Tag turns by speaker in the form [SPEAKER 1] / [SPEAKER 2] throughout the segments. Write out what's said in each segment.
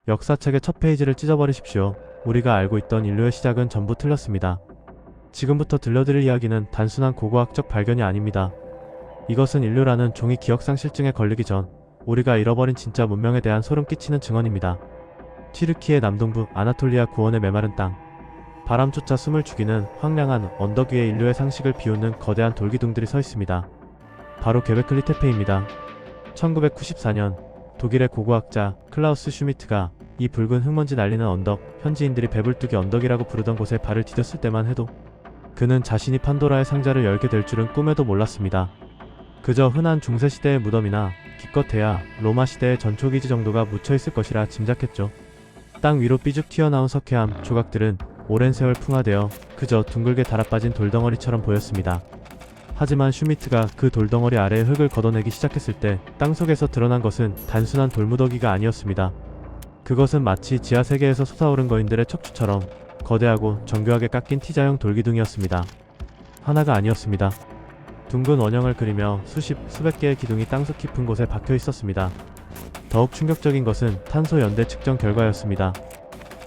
[SPEAKER 1] 역사책의 첫 페이지를 찢어버리십시오. 우리가 알고 있던 인류의 시작은 전부 틀렸습니다. 지금부터 들려드릴 이야기는 단순한 고고학적 발견이 아닙니다. 이것은 인류라는 종이 기억상실증에 걸리기 전 우리가 잃어버린 진짜 문명에 대한 소름 끼치는 증언입니다. 튀르키의 남동부 아나톨리아 구원의 메마른 땅. 바람조차 숨을 죽이는 황량한 언덕 위에 인류의 상식을 비웃는 거대한 돌기둥들이 서 있습니다. 바로 게베클리 테페입니다. 1994년 독일의 고고학자 클라우스 슈미트가 이 붉은 흙먼지 날리는 언덕, 현지인들이 배불뚝이 언덕이라고 부르던 곳에 발을 디뎠을 때만 해도 그는 자신이 판도라의 상자를 열게 될 줄은 꿈에도 몰랐습니다. 그저 흔한 중세시대의 무덤이나 기껏해야 로마 시대의 전초기지 정도가 묻혀있을 것이라 짐작했죠. 땅 위로 삐죽 튀어나온 석회암 조각들은 오랜 세월 풍화되어 그저 둥글게 달아빠진 돌덩어리처럼 보였습니다. 하지만 슈미트가 그 돌덩어리 아래의 흙을 걷어내기 시작했을 때 땅속에서 드러난 것은 단순한 돌무더기가 아니었습니다. 그것은 마치 지하세계에서 솟아오른 거인들의 척추처럼 거대하고 정교하게 깎인 T자형 돌기둥이었습니다. 하나가 아니었습니다. 둥근 원형을 그리며 수백 개의 기둥이 땅속 깊은 곳에 박혀 있었습니다. 더욱 충격적인 것은 탄소 연대 측정 결과였습니다.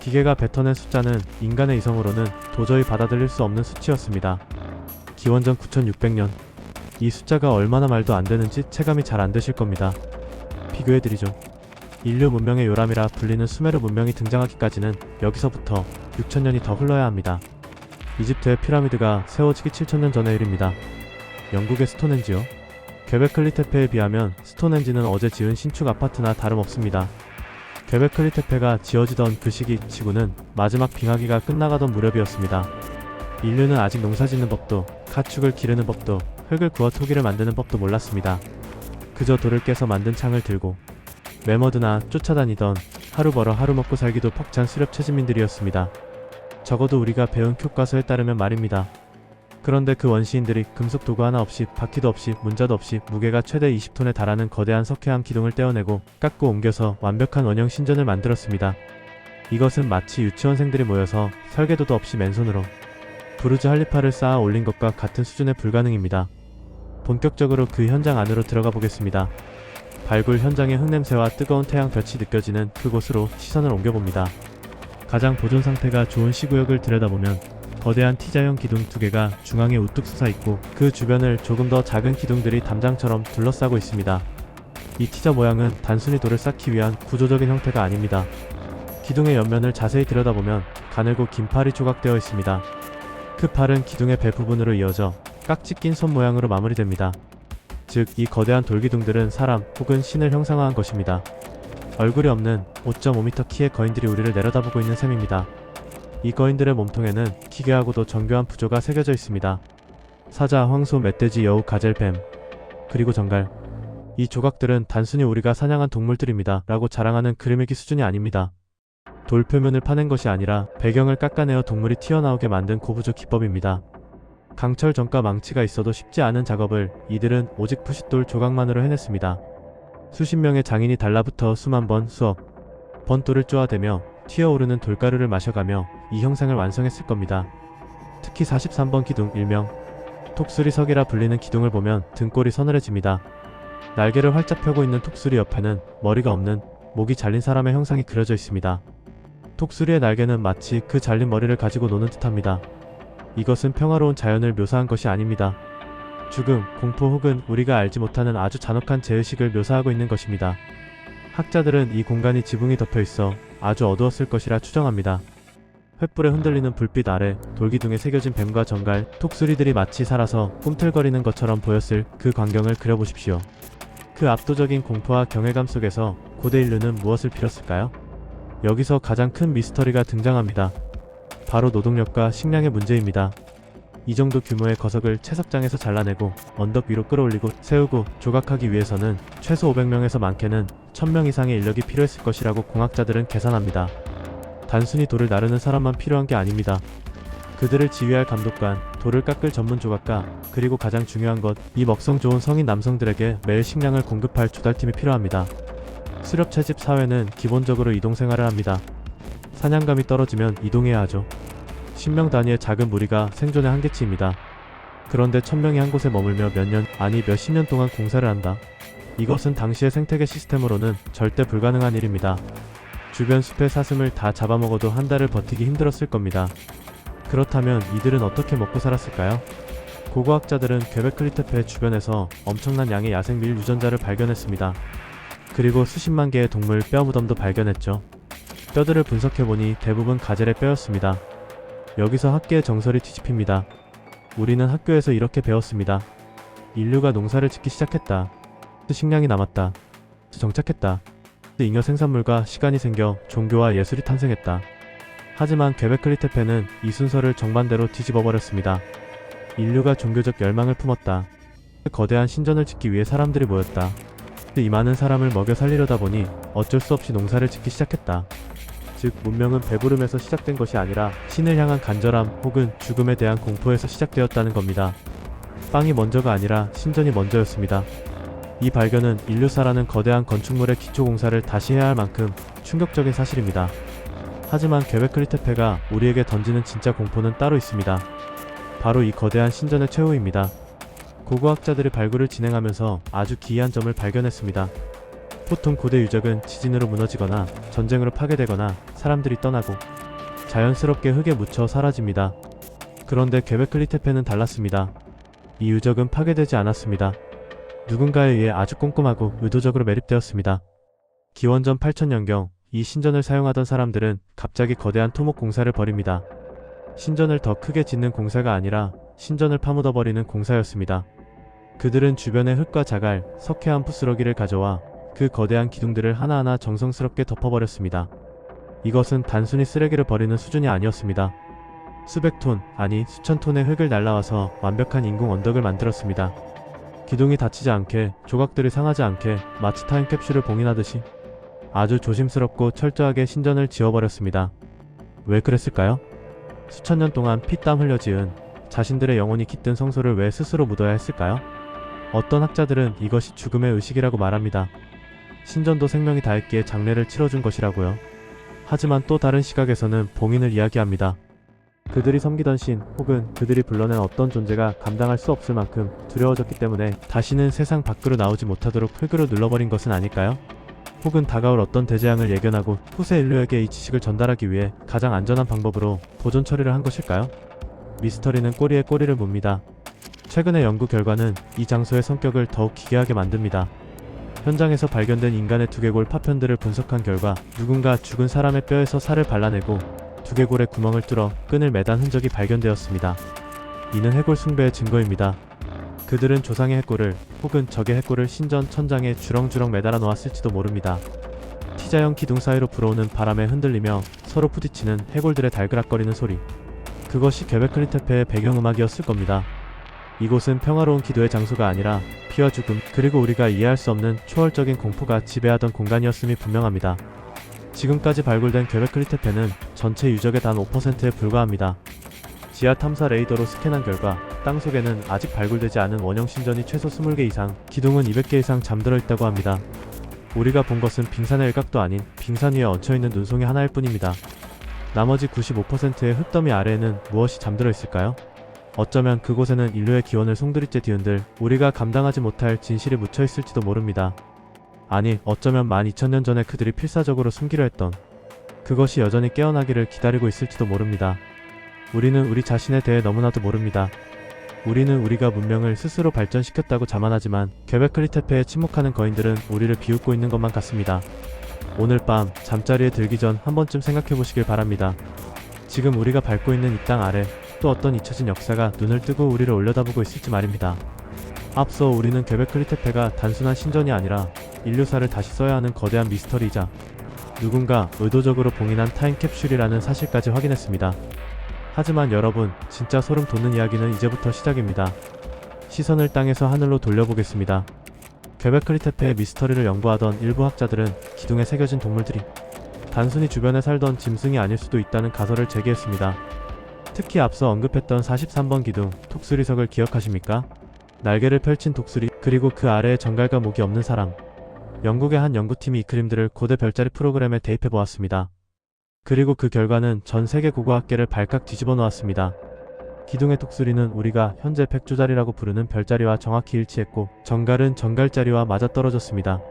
[SPEAKER 1] 기계가 뱉어낸 숫자는 인간의 이성으로는 도저히 받아들일 수 없는 수치였습니다. 기원전 9600년. 이 숫자가 얼마나 말도 안 되는지 체감이 잘 안 되실 겁니다. 비교해드리죠. 인류 문명의 요람이라 불리는 수메르 문명이 등장하기까지는 여기서부터 6000년이 더 흘러야 합니다. 이집트의 피라미드가 세워지기 7000년 전의 일입니다. 영국의 스톤헨지요. 게베클리 테페에 비하면 스톤헨지는 어제 지은 신축 아파트나 다름없습니다. 게베클리 테페가 지어지던 그 시기 지구는 마지막 빙하기가 끝나가던 무렵이었습니다. 인류는 아직 농사짓는 법도, 가축을 기르는 법도, 흙을 구워 토기를 만드는 법도 몰랐습니다. 그저 돌을 깨서 만든 창을 들고 매머드나 쫓아다니던 하루 벌어 하루 먹고 살기도 벅찬 수렵 체질민들이었습니다. 적어도 우리가 배운 교과서에 따르면 말입니다. 그런데 그 원시인들이 금속 도구 하나 없이, 바퀴도 없이, 문자도 없이 무게가 최대 20톤에 달하는 거대한 석회암 기둥을 떼어내고 깎고 옮겨서 완벽한 원형 신전을 만들었습니다. 이것은 마치 유치원생들이 모여서 설계도도 없이 맨손으로 부르즈 할리파를 쌓아 올린 것과 같은 수준의 불가능입니다. 본격적으로 그 현장 안으로 들어가 보겠습니다. 발굴 현장의 흙냄새와 뜨거운 태양볕이 느껴지는 그곳으로 시선을 옮겨봅니다. 가장 보존 상태가 좋은 시구역을 들여다보면 거대한 T자형 기둥 2개가 중앙에 우뚝 솟아있고 그 주변을 조금 더 작은 기둥들이 담장처럼 둘러싸고 있습니다. 이 T자 모양은 단순히 돌을 쌓기 위한 구조적인 형태가 아닙니다. 기둥의 옆면을 자세히 들여다보면 가늘고 긴 팔이 조각되어 있습니다. 그 팔은 기둥의 배 부분으로 이어져 깍지 낀 손 모양으로 마무리됩니다. 즉, 이 거대한 돌기둥들은 사람 혹은 신을 형상화한 것입니다. 얼굴이 없는 5.5m 키의 거인들이 우리를 내려다보고 있는 셈입니다. 이 거인들의 몸통에는 기괴하고도 정교한 부조가 새겨져 있습니다. 사자, 황소, 멧돼지, 여우, 가젤, 뱀, 그리고 정갈. 이 조각들은 단순히 우리가 사냥한 동물들입니다 라고 자랑하는 그림일기 수준이 아닙니다. 돌 표면을 파낸 것이 아니라 배경을 깎아내어 동물이 튀어나오게 만든 고부조 기법입니다. 강철 전과 망치가 있어도 쉽지 않은 작업을 이들은 오직 푸싯돌 조각만으로 해냈습니다. 수십 명의 장인이 달라붙어 수만 번, 수억 번 돌을 쪼아대며 튀어오르는 돌가루를 마셔가며 이 형상을 완성했을 겁니다. 특히 43번 기둥, 일명 톡수리석이라 불리는 기둥을 보면 등골이 서늘해집니다. 날개를 활짝 펴고 있는 톡수리 옆에는 머리가 없는 목이 잘린 사람의 형상이 그려져 있습니다. 톡수리의 날개는 마치 그 잘린 머리를 가지고 노는 듯합니다. 이것은 평화로운 자연을 묘사한 것이 아닙니다. 죽음, 공포 혹은 우리가 알지 못하는 아주 잔혹한 죄의식을 묘사하고 있는 것입니다. 학자들은 이 공간이 지붕이 덮여 있어 아주 어두웠을 것이라 추정합니다. 횃불에 흔들리는 불빛 아래 돌기둥에 새겨진 뱀과 정갈, 톡수리들이 마치 살아서 꿈틀거리는 것처럼 보였을 그 광경을 그려보십시오. 그 압도적인 공포와 경외감 속에서 고대 인류는 무엇을 빌었을까요? 여기서 가장 큰 미스터리가 등장합니다. 바로 노동력과 식량의 문제입니다. 이 정도 규모의 거석을 채석장에서 잘라내고 언덕 위로 끌어올리고 세우고 조각하기 위해서는 최소 500명에서 많게는 1000명 이상의 인력이 필요했을 것이라고 공학자들은 계산합니다. 단순히 돌을 나르는 사람만 필요한 게 아닙니다. 그들을 지휘할 감독관, 돌을 깎을 전문 조각가, 그리고 가장 중요한 것, 이 먹성 좋은 성인 남성들에게 매일 식량을 공급할 조달팀이 필요합니다. 수렵 채집 사회는 기본적으로 이동 생활을 합니다. 사냥감이 떨어지면 이동해야 하죠. 10명 단위의 작은 무리가 생존의 한계치입니다. 그런데 1000명이 한 곳에 머물며 몇 년, 아니 몇십 년 동안 공사를 한다. 이것은 당시의 생태계 시스템으로는 절대 불가능한 일입니다. 주변 숲의 사슴을 다 잡아먹어도 한 달을 버티기 힘들었을 겁니다. 그렇다면 이들은 어떻게 먹고 살았을까요? 고고학자들은 퀘베클리 테페 주변에서 엄청난 양의 야생밀 유전자를 발견했습니다. 그리고 수십만 개의 동물 뼈 무덤도 발견했죠. 뼈들을 분석해보니 대부분 가젤의 뼈였습니다. 여기서 학계의 정설이 뒤집힙니다. 우리는 학교에서 이렇게 배웠습니다. 인류가 농사를 짓기 시작했다. 식량이 남았다. 정착했다. 잉여 생산물과 시간이 생겨 종교와 예술이 탄생했다. 하지만 퀘베클리 테페는 이 순서를 정반대로 뒤집어버렸습니다. 인류가 종교적 열망을 품었다. 거대한 신전을 짓기 위해 사람들이 모였다. 이 많은 사람을 먹여 살리려다 보니 어쩔 수 없이 농사를 짓기 시작했다. 즉 문명은 배부름에서 시작된 것이 아니라 신을 향한 간절함 혹은 죽음에 대한 공포에서 시작되었다는 겁니다. 빵이 먼저가 아니라 신전이 먼저였습니다. 이 발견은 일류사라는 거대한 건축물의 기초 공사를 다시 해야 할 만큼 충격적인 사실입니다. 하지만 퀘베클리 테페가 우리에게 던지는 진짜 공포는 따로 있습니다. 바로 이 거대한 신전의 최후입니다. 고고학자들이 발굴을 진행하면서 아주 기이한 점을 발견했습니다. 보통 고대 유적은 지진으로 무너지거나 전쟁으로 파괴되거나 사람들이 떠나고 자연스럽게 흙에 묻혀 사라집니다. 그런데 퀘베클리 테페는 달랐습니다. 이 유적은 파괴되지 않았습니다. 누군가에 의해 아주 꼼꼼하고 의도적으로 매립되었습니다. 기원전 8000년경 이 신전을 사용하던 사람들은 갑자기 거대한 토목 공사를 벌입니다. 신전을 더 크게 짓는 공사가 아니라 신전을 파묻어버리는 공사였습니다. 그들은 주변의 흙과 자갈, 석회암 부스러기를 가져와 그 거대한 기둥들을 하나하나 정성스럽게 덮어버렸습니다. 이것은 단순히 쓰레기를 버리는 수준이 아니었습니다. 수백 톤, 아니 수천 톤의 흙을 날라와서 완벽한 인공 언덕을 만들었습니다. 기둥이 다치지 않게, 조각들이 상하지 않게 마치 타임캡슐을 봉인하듯이 아주 조심스럽고 철저하게 신전을 지어버렸습니다. 왜 그랬을까요? 수천 년 동안 피땀 흘려 지은 자신들의 영혼이 깃든 성소를 왜 스스로 묻어야 했을까요? 어떤 학자들은 이것이 죽음의 의식이라고 말합니다. 신전도 생명이 다했기에 장례를 치러준 것이라고요. 하지만 또 다른 시각에서는 봉인을 이야기합니다. 그들이 섬기던 신 혹은 그들이 불러낸 어떤 존재가 감당할 수 없을 만큼 두려워졌기 때문에 다시는 세상 밖으로 나오지 못하도록 흙으로 눌러버린 것은 아닐까요? 혹은 다가올 어떤 대재앙을 예견하고 후세 인류에게 이 지식을 전달하기 위해 가장 안전한 방법으로 보존 처리를 한 것일까요? 미스터리는 꼬리에 꼬리를 묻니다. 최근의 연구 결과는 이 장소의 성격을 더욱 기괴하게 만듭니다. 현장에서 발견된 인간의 두개골 파편들을 분석한 결과 누군가 죽은 사람의 뼈에서 살을 발라내고 두개골에 구멍을 뚫어 끈을 매단 흔적이 발견되었습니다. 이는 해골 숭배의 증거입니다. 그들은 조상의 해골을 혹은 적의 해골을 신전 천장에 주렁주렁 매달아 놓았을지도 모릅니다. T자형 기둥 사이로 불어오는 바람에 흔들리며 서로 부딪히는 해골들의 달그락거리는 소리. 그것이 퀘베클리 테페의 배경음악이었을 겁니다. 이곳은 평화로운 기도의 장소가 아니라 피와 죽음 그리고 우리가 이해할 수 없는 초월적인 공포가 지배하던 공간이었음이 분명합니다. 지금까지 발굴된 퀘베클리 테페는 전체 유적의 단 5%에 불과합니다. 지하 탐사 레이더로 스캔한 결과 땅속에는 아직 발굴되지 않은 원형 신전이 최소 20개 이상, 기둥은 200개 이상 잠들어 있다고 합니다. 우리가 본 것은 빙산의 일각도 아닌 빙산 위에 얹혀있는 눈송이 하나일 뿐입니다. 나머지 95%의 흙더미 아래에는 무엇이 잠들어 있을까요? 어쩌면 그곳에는 인류의 기원을 송두리째 뒤흔들 우리가 감당하지 못할 진실이 묻혀 있을지도 모릅니다. 아니, 어쩌면 12,000년 전에 그들이 필사적으로 숨기려 했던 그것이 여전히 깨어나기를 기다리고 있을지도 모릅니다. 우리는 우리 자신에 대해 너무나도 모릅니다. 우리는 우리가 문명을 스스로 발전시켰다고 자만하지만 퀘베클리 테페에 침묵하는 거인들은 우리를 비웃고 있는 것만 같습니다. 오늘 밤 잠자리에 들기 전 한 번쯤 생각해보시길 바랍니다. 지금 우리가 밟고 있는 이 땅 아래 또 어떤 잊혀진 역사가 눈을 뜨고 우리를 올려다보고 있을지 말입니다. 앞서 우리는 퀘베클리 테페가 단순한 신전이 아니라 인류사를 다시 써야 하는 거대한 미스터리이자 누군가 의도적으로 봉인한 타임캡슐이라는 사실까지 확인했습니다. 하지만 여러분, 진짜 소름 돋는 이야기는 이제부터 시작입니다. 시선을 땅에서 하늘로 돌려보겠습니다. 퀘베클리 테페의 미스터리를 연구하던 일부 학자들은 기둥에 새겨진 동물들이 단순히 주변에 살던 짐승이 아닐 수도 있다는 가설을 제기했습니다. 특히 앞서 언급했던 43번 기둥, 독수리석을 기억하십니까? 날개를 펼친 독수리, 그리고 그 아래에 정갈과 목이 없는 사람. 영국의 한 연구팀이 이 그림들을 고대 별자리 프로그램에 대입해보았습니다. 그리고 그 결과는 전 세계 고고학계를 발칵 뒤집어 놓았습니다. 기둥의 독수리는 우리가 현재 백조자리라고 부르는 별자리와 정확히 일치했고 정갈은 정갈자리와 맞아떨어졌습니다.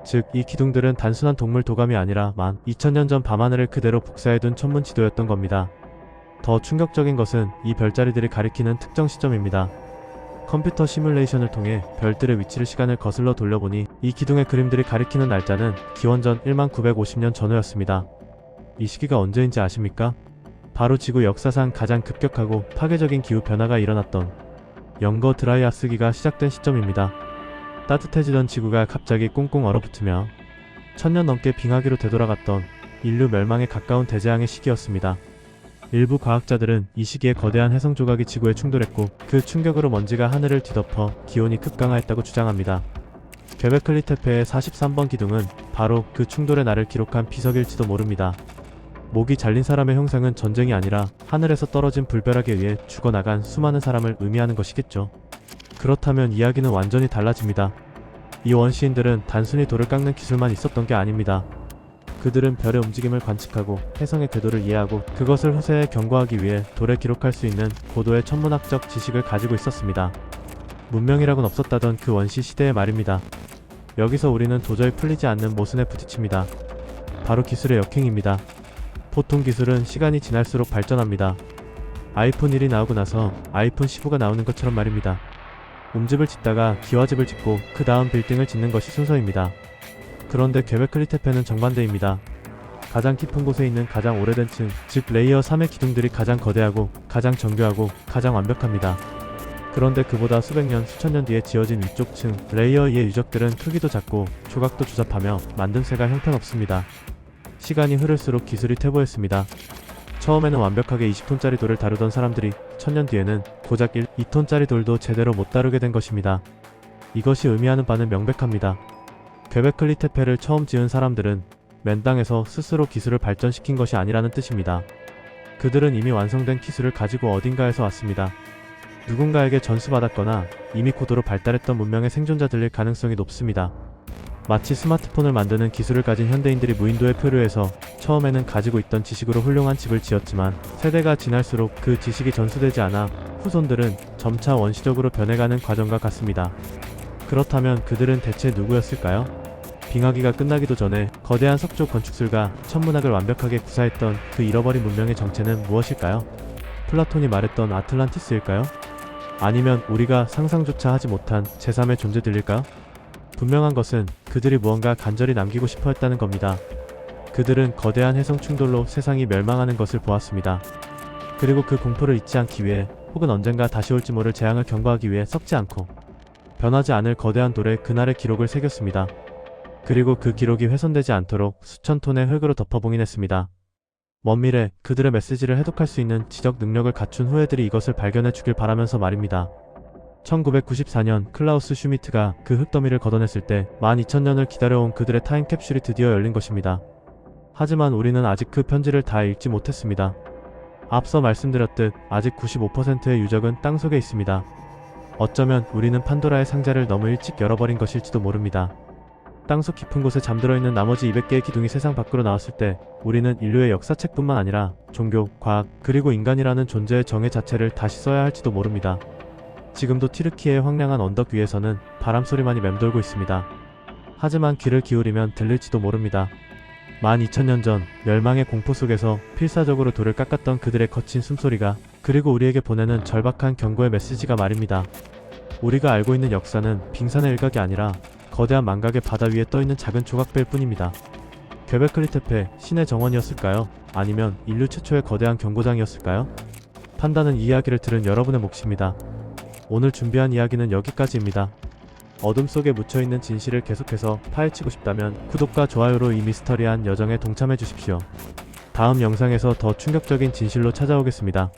[SPEAKER 1] 즉, 이 기둥들은 단순한 동물 도감이 아니라 12,000년 전 밤하늘을 그대로 복사해둔 천문 지도였던 겁니다. 더 충격적인 것은 이 별자리들이 가리키는 특정 시점입니다. 컴퓨터 시뮬레이션을 통해 별들의 위치를 시간을 거슬러 돌려보니 이 기둥의 그림들이 가리키는 날짜는 기원전 1950년 전후였습니다. 이 시기가 언제인지 아십니까? 바로 지구 역사상 가장 급격하고 파괴적인 기후 변화가 일어났던 영거 드라이아스기가 시작된 시점입니다. 따뜻해지던 지구가 갑자기 꽁꽁 얼어붙으며 1000년 넘게 빙하기로 되돌아갔던 인류 멸망에 가까운 대재앙의 시기였습니다. 일부 과학자들은 이 시기에 거대한 해성 조각이 지구에 충돌했고 그 충격으로 먼지가 하늘을 뒤덮어 기온이 급강하했다고 주장합니다. 괭베클리 테페의 43번 기둥은 바로 그 충돌의 날을 기록한 비석일지도 모릅니다. 목이 잘린 사람의 형상은 전쟁이 아니라 하늘에서 떨어진 불벼락에 의해 죽어나간 수많은 사람을 의미하는 것이겠죠. 그렇다면 이야기는 완전히 달라집니다. 이 원시인들은 단순히 돌을 깎는 기술만 있었던 게 아닙니다. 그들은 별의 움직임을 관측하고 해성의 궤도를 이해하고 그것을 후세에 경고하기 위해 돌에 기록할 수 있는 고도의 천문학적 지식을 가지고 있었습니다. 문명이라곤 없었다던 그 원시 시대의 말입니다. 여기서 우리는 도저히 풀리지 않는 모순에 부딪힙니다. 바로 기술의 역행입니다. 보통 기술은 시간이 지날수록 발전합니다. 아이폰 1이 나오고 나서 아이폰 15가 나오는 것처럼 말입니다. 움집을 짓다가 기와집을 짓고 그 다음 빌딩을 짓는 것이 순서입니다. 그런데 괭베클리 테페는 정반대입니다. 가장 깊은 곳에 있는 가장 오래된 층, 즉 레이어 3의 기둥들이 가장 거대하고 가장 정교하고 가장 완벽합니다. 그런데 그보다 수백 년, 수천 년 뒤에 지어진 위쪽 층, 레이어 2의 유적들은 크기도 작고 조각도 조잡하며 만듦새가 형편없습니다. 시간이 흐를수록 기술이 퇴보했습니다. 처음에는 완벽하게 20톤짜리 돌을 다루던 사람들이 1000년 뒤에는 고작 2톤짜리 돌도 제대로 못 다루게 된 것입니다. 이것이 의미하는 바는 명백합니다. 괭베클리 테페를 처음 지은 사람들은 맨 땅에서 스스로 기술을 발전시킨 것이 아니라는 뜻입니다. 그들은 이미 완성된 기술을 가지고 어딘가에서 왔습니다. 누군가에게 전수받았거나 이미 고도로 발달했던 문명의 생존자들일 가능성이 높습니다. 마치 스마트폰을 만드는 기술을 가진 현대인들이 무인도에 표류해서 처음에는 가지고 있던 지식으로 훌륭한 집을 지었지만 세대가 지날수록 그 지식이 전수되지 않아 후손들은 점차 원시적으로 변해가는 과정과 같습니다. 그렇다면 그들은 대체 누구였을까요? 빙하기가 끝나기도 전에 거대한 석조 건축술과 천문학을 완벽하게 구사했던 그 잃어버린 문명의 정체는 무엇일까요? 플라톤이 말했던 아틀란티스일까요? 아니면 우리가 상상조차 하지 못한 제3의 존재들일까요? 분명한 것은 그들이 무언가 간절히 남기고 싶어 했다는 겁니다. 그들은 거대한 해성 충돌로 세상이 멸망하는 것을 보았습니다. 그리고 그 공포를 잊지 않기 위해 혹은 언젠가 다시 올지 모를 재앙을 경고하기 위해 썩지 않고 변하지 않을 거대한 돌에 그날의 기록을 새겼습니다. 그리고 그 기록이 훼손되지 않도록 수천 톤의 흙으로 덮어봉인했습니다. 먼 미래 그들의 메시지를 해독할 수 있는 지적 능력을 갖춘 후예들이 이것을 발견해 주길 바라면서 말입니다. 1994년 클라우스 슈미트가 그 흙더미를 걷어냈을 때 12,000년을 기다려온 그들의 타임캡슐이 드디어 열린 것입니다. 하지만 우리는 아직 그 편지를 다 읽지 못했습니다. 앞서 말씀드렸듯 아직 95%의 유적은 땅속에 있습니다. 어쩌면 우리는 판도라의 상자를 너무 일찍 열어버린 것일지도 모릅니다. 땅속 깊은 곳에 잠들어 있는 나머지 200개의 기둥이 세상 밖으로 나왔을 때 우리는 인류의 역사책뿐만 아니라 종교, 과학, 그리고 인간이라는 존재의 정의 자체를 다시 써야 할지도 모릅니다. 지금도 튀르키예의 황량한 언덕 위에서는 바람소리만이 맴돌고 있습니다. 하지만 귀를 기울이면 들릴지도 모릅니다. 12,000년 전 멸망의 공포 속에서 필사적으로 돌을 깎았던 그들의 거친 숨소리가 그리고 우리에게 보내는 절박한 경고의 메시지가 말입니다. 우리가 알고 있는 역사는 빙산의 일각이 아니라 거대한 망각의 바다 위에 떠있는 작은 조각배일 뿐입니다. 괭베클리 테페, 신의 정원이었을까요? 아니면 인류 최초의 거대한 경고장이었을까요? 판단은 이 이야기를 들은 여러분의 몫입니다. 오늘 준비한 이야기는 여기까지입니다. 어둠 속에 묻혀있는 진실을 계속해서 파헤치고 싶다면 구독과 좋아요로 이 미스터리한 여정에 동참해 주십시오. 다음 영상에서 더 충격적인 진실로 찾아오겠습니다.